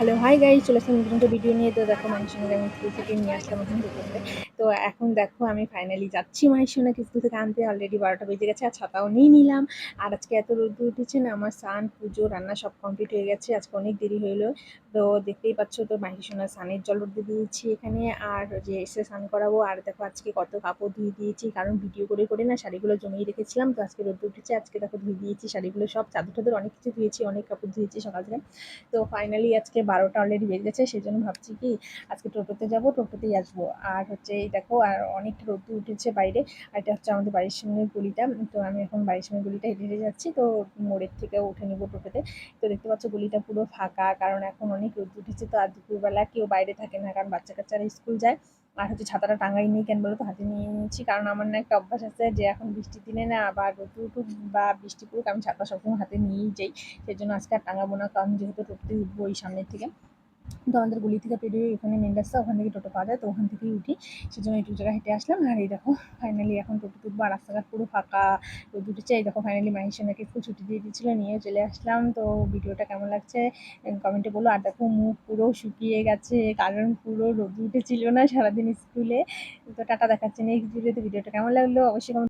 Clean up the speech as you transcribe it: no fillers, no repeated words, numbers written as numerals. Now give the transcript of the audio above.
Hello, hi guys, চলে আসলাম নতুন একটা ভিডিও নিয়ে। তো দেখো মাহির সোনাকে আমি স্কুল থেকে নিয়ে আসলাম এখন টোটো করে। তো এখন দেখো আমি ফাইনালি যাচ্ছি মাহির সোনাকে স্কুল থেকে আনতে। অলরেডি 12টা বেজে গেছে আর ছাতাও নিয়ে নিলাম। আর আজকে এত রোদ্দুর উঠেছে না, আমার স্নান, পুজো, রান্না সব কমপ্লিট হয়ে গেছে। আজকে অনেক দেরি হলো। তো দেখতেই পাচ্ছ, তো মাহির সোনার স্নানের জল রোদ্দে দিয়েছি এখানে, আর যে এসে স্নান করাবো। আর দেখো আজকে কত কাপড় ধুয়ে দিয়েছি, কারণ ভিডিও করে করে না শাড়িগুলো জমিয়ে রেখেছিলাম। তো আজকে রোদ্দুর উঠেছে, আজকে দেখো ধুয়ে দিয়েছি শাড়িগুলো সব, চাদর টাদর অনেক কিছু ধুয়েছি, অনেক কাপড় ধুয়েছি সকাল থেকে। তো ফাইনালি আজকে 12টা অলরেডি বেজে গেছে, সেই জন্য ভাবছি কি আজকে টোটোতে যাব, টোটোতেই আসবো। আর হচ্ছে এই দেখো, আর অনেকটা রোদ্দুর উঠেছে বাইরে। আর এটা হচ্ছে আমাদের বাড়ির সামনের গলিটা। তো আমি এখন বাড়ির সামনের গলিটা হেঁটে হেঁটে যাচ্ছি, তো মোড়ের থেকে উঠে নেবো টোটোতে। তো দেখতে পাচ্ছ গলিটা পুরো ফাঁকা, কারণ এখন অনেক রোদ্দুর উঠেছে। তো আর দুপুরবেলা কেউ বাইরে থাকে না, কারণ বাচ্চা কাচ্চারা স্কুল যায়। আর হচ্ছে ছাতাটা টাঙাই নেই, কেন বলো তো, হাতে নিয়ে নিয়েছি, কারণ আমার না একটা অভ্যাস আছে যে এখন বৃষ্টির দিনে না, বা রোদ্দুর উঠুক বা বৃষ্টি পড়ুক, আমি ছাতা সবসময় হাতে নিয়েই যাই। সেই জন্য আজকে আর টাঙাবো না, কারণ যেহেতু টোটোতে উঠবো ওই সামনের থেকে। তো আমাদের গলি থেকে পেরিয়ে এখানে মেন রাস্তা, ওখান থেকে টোটো পাওয়া যায়, তো ওখান থেকেই উঠি। সেজন্য একটু জায়গায় হেঁটে আসলাম। আর এই দেখো ফাইনালি এখন টোটো তুলবো, আর রাস্তাঘাট পুরো ফাঁকা, রোদ উঠেছে। এই দেখো ফাইনালি মাহির সোনাকে একটু ছুটি দিয়ে দিয়েছিলো, নিয়ে চলে আসলাম। তো ভিডিওটা কেমন লাগছে কমেন্টে বলো। আর দেখো মুখ পুরো শুকিয়ে গেছে, কারণ পুরো রোদ উঠেছিল না সারাদিন স্কুলে। তো টাটা, দেখাচ্ছে নেক্সট ভিডিওতে। ভিডিওটা কেমন লাগলো অবশ্যই